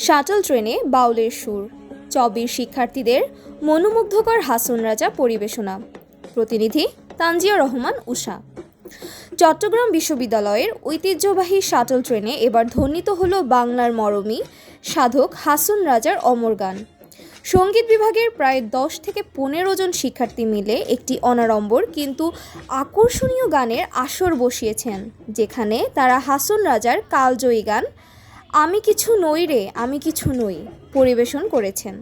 Shuttle ট্রেনে বাউলের সুর, চবির শিক্ষার্থীদের মনোমুগ্ধকর হাসন রাজা পরিবেশনা। প্রতিনিধি তানজিয়া রহমান উষা। চট্টগ্রাম বিশ্ববিদ্যালয়ের ঐতিহ্যবাহী শাটল ট্রেনে এবার ধ্বনিত হলো বাংলার মরমী সাধক হাসন রাজার অমর গান। সঙ্গীত বিভাগের প্রায় 10 থেকে 15 জন শিক্ষার্থী মিলে একটি অনাড়ম্বর কিন্তু আকর্ষণীয় গানের আসর বসিয়েছেন, যেখানে তারা হাসন রাজার কালজয়ী গান আমি কিছু নই রে আমি কিছু নই পরিবেশন করেছেন।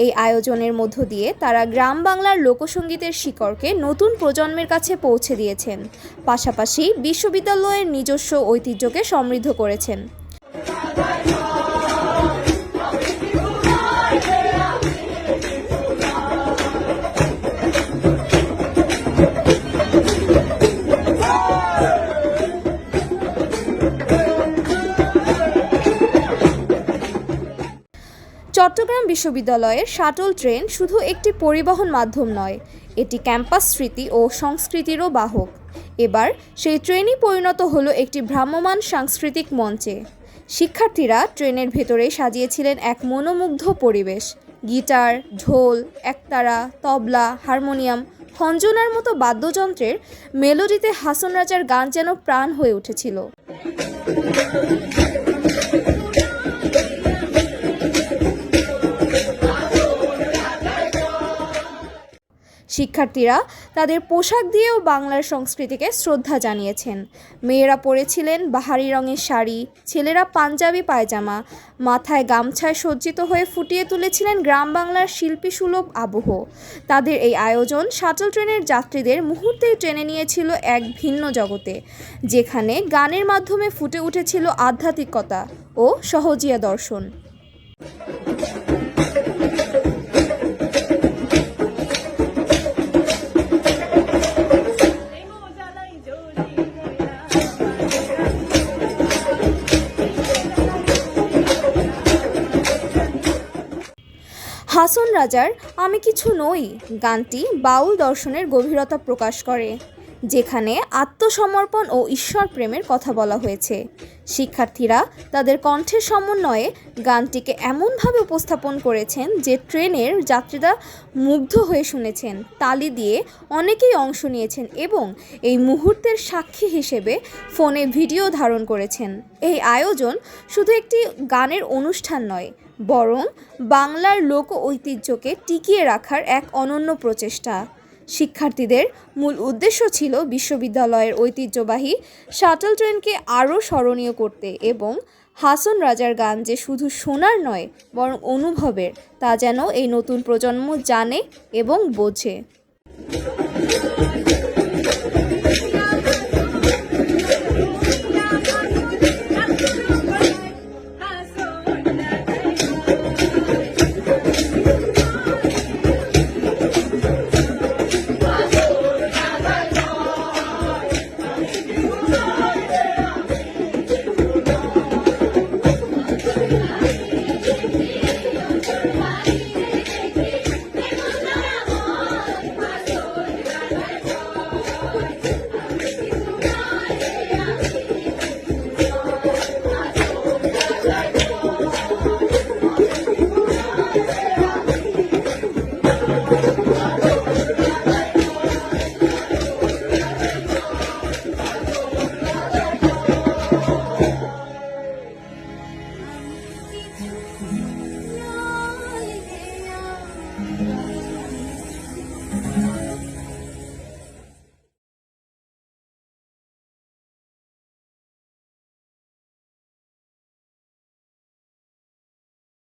এই আয়োজনের মধ্য দিয়ে তারা গ্রাম বাংলার লোকসঙ্গীতের শিকড়কে নতুন প্রজন্মের কাছে পৌঁছে দিয়েছেন, পাশাপাশি বিশ্ববিদ্যালয়ের নিজস্ব ঐতিহ্যকে সমৃদ্ধ করেছেন। চট্টগ্রাম বিশ্ববিদ্যালয়ের শাটল ট্রেন শুধু একটি পরিবহন মাধ্যম নয়, এটি ক্যাম্পাস স্মৃতি ও সংস্কৃতিরও বাহক। এবার সেই ট্রেনই পরিণত হলো একটি ভ্রাম্যমাণ সাংস্কৃতিক মঞ্চে। শিক্ষার্থীরা ট্রেনের ভেতরে সাজিয়েছিলেন এক মনোমুগ্ধ পরিবেশ। গিটার, ঢোল, একতারা, তবলা, হারমোনিয়াম, খঞ্জনার মতো বাদ্যযন্ত্রের মেলোডিতে হাসন রাজার গান যেন প্রাণ হয়ে উঠেছিল। শিক্ষার্থীরা তাদের পোশাক দিয়েও বাংলার সংস্কৃতিকে শ্রদ্ধা জানিয়েছেন। মেয়েরা পরেছিলেন বাহারি রঙের শাড়ি, ছেলেরা পাঞ্জাবি পায়জামা, মাথায় গামছায় সজ্জিত হয়ে ফুটিয়ে তুলেছিলেন গ্রাম বাংলার শিল্পীসুলভ আবহ। তাদের এই আয়োজন শাটল ট্রেনের যাত্রীদের মুহূর্তেই টেনে নিয়েছিল এক ভিন্ন জগতে, যেখানে গানের মাধ্যমে ফুটে উঠেছিল আধ্যাত্মিকতা ও সহজিয়া দর্শন। হাসন রাজার আমি কিছু নই গানটি বাউল দর্শনের গভীরতা প্রকাশ করে, যেখানে আত্মসমর্পণ ও ঈশ্বর প্রেমের কথা বলা হয়েছে। শিক্ষার্থীরা তাদের কণ্ঠের সমন্বয়ে গানটিকে এমনভাবে উপস্থাপন করেছেন যে ট্রেনের যাত্রীরা মুগ্ধ হয়ে শুনেছেন, তালি দিয়ে অনেকেই অংশ নিয়েছেন এবং এই মুহূর্তের সাক্ষী হিসেবে ফোনে ভিডিও ধারণ করেছেন। এই আয়োজন শুধু একটি গানের অনুষ্ঠান নয়, বরং বাংলার লোক ঐতিহ্যকে টিকিয়ে রাখার এক অনন্য প্রচেষ্টা। শিক্ষার্থীদের মূল উদ্দেশ্য ছিল বিশ্ববিদ্যালয়ের ঐতিহ্যবাহী শাটল ট্রেনকে আরও স্মরণীয় করতে এবং হাসন রাজার গান যে শুধু শোনার নয় বরং অনুভবের, তা যেন এই নতুন প্রজন্ম জানে এবং বোঝে।